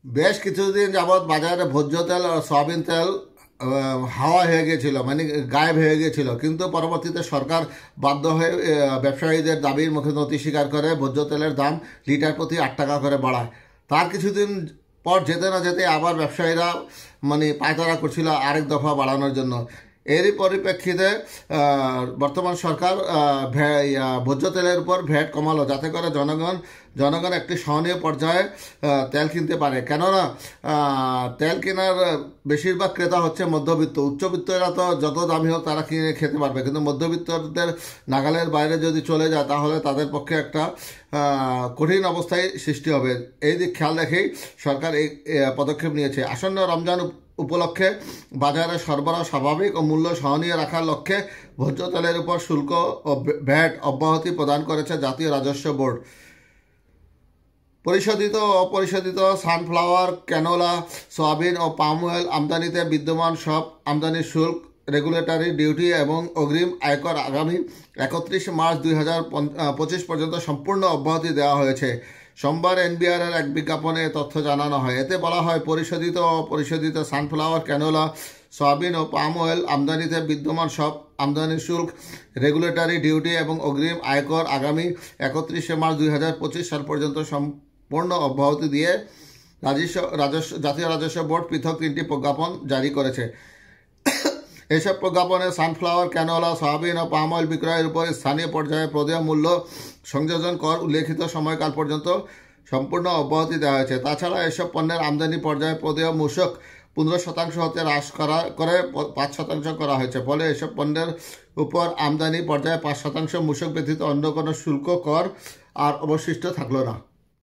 বেশ কিছুদিন যাবৎ বাজারে ভোজ্য তেল আর সয়াবিন তেল হাওয়া হয়ে গিয়েছিল, মানে গায়েব হয়ে গিয়েছিল। কিন্তু পরবর্তীতে সরকার বাধ্য হয়ে ব্যবসায়ীদের দাবির মুখে নতি স্বীকার করে ভোজ্য তেলের দাম লিটার প্রতি 8 টাকা করে বাড়ায়। তার কিছুদিন পর যেতে না যেতে আবার ব্যবসায়ীরা মানে পায়তারা করছিল আরেক দফা বাড়ানোর জন্য। এরই পরিপ্রেক্ষিতে বর্তমান সরকার ভোজ্য তেলের উপর ভ্যাট কমালো, যাতে করে জনগণ একটি সহনীয় পর্যায়ে তেল কিনতে পারে। কেননা তেল কেনার বেশিরভাগ ক্রেতা হচ্ছে মধ্যবিত্ত। উচ্চবিত্তরা তো যত দামি হোক তারা কিনে খেতে পারবে, কিন্তু মধ্যবিত্তদের নাগালের বাইরে যদি চলে যায় তাহলে তাদের পক্ষে একটা কঠিন অবস্থায় সৃষ্টি হবে। এই দিক খেয়াল রেখেই সরকার এই পদক্ষেপ নিয়েছে। আসন্ন রমজান উপলক্ষে বাজারে সরবরাহ স্বাভাবিক ও মূল্য সহনীয় রাখার লক্ষ্যে ভোজ্য তেলের উপর শুল্ক ও ভ্যাট অব্যাহতি প্রদান করেছে জাতীয় রাজস্ব বোর্ড। পরিশোধিত ও অপরিশোধিত সানফ্লাওয়ার, ক্যানোলা, সয়াবিন ও পাম অয়েল আমদানিতে বিদ্যমান সব আমদানির শুল্ক, রেগুলেটরি ডিউটি এবং অগ্রিম আয়কর আগামী 31 মার্চ 2025 পর্যন্ত সম্পূর্ণ অব্যাহতি দেওয়া হয়েছে। সোমবার এনবিআর এর এক বিজ্ঞাপনে তথ্য জানানো হয়। এতে বলা হয়, পরিশোধিত ও অপরিশোধিত সানফ্লাওয়ার, ক্যানোলা, সয়াবিন ও পাম অয়েল আমদানিতে বিদ্যমান সব আমদানির শুল্ক, রেগুলেটরি ডিউটি এবং অগ্রিম আয়কর আগামী 31 মার্চ 2025 সাল পর্যন্ত সম্পূর্ণ অব্যাহতি দিয়ে জাতীয় রাজস্ব বোর্ড পৃথক 3টি প্রজ্ঞাপন জারি করেছে। এসব প্রজ্ঞাপনে সানফ্লাওয়ার, ক্যানোলা, সয়াবিন ও পাম অয়েল বিক্রয়ের উপর স্থানীয় পর্যায়ে প্রদেয় মূল্য সংযোজন কর উল্লেখিত সময়কাল পর্যন্ত সম্পূর্ণ অব্যাহতি দেওয়া হয়েছে। তাছাড়া এসব পণ্যের আমদানি পর্যায়ে প্রদেয় মূসক 15% হতে হ্রাস করে 5% করা হয়েছে। ফলে এসব পণ্যের উপর আমদানি পর্যায়ে 5% মূসক ব্যতীত অন্য কোনো শুল্ক কর আর অবশিষ্ট থাকলো না।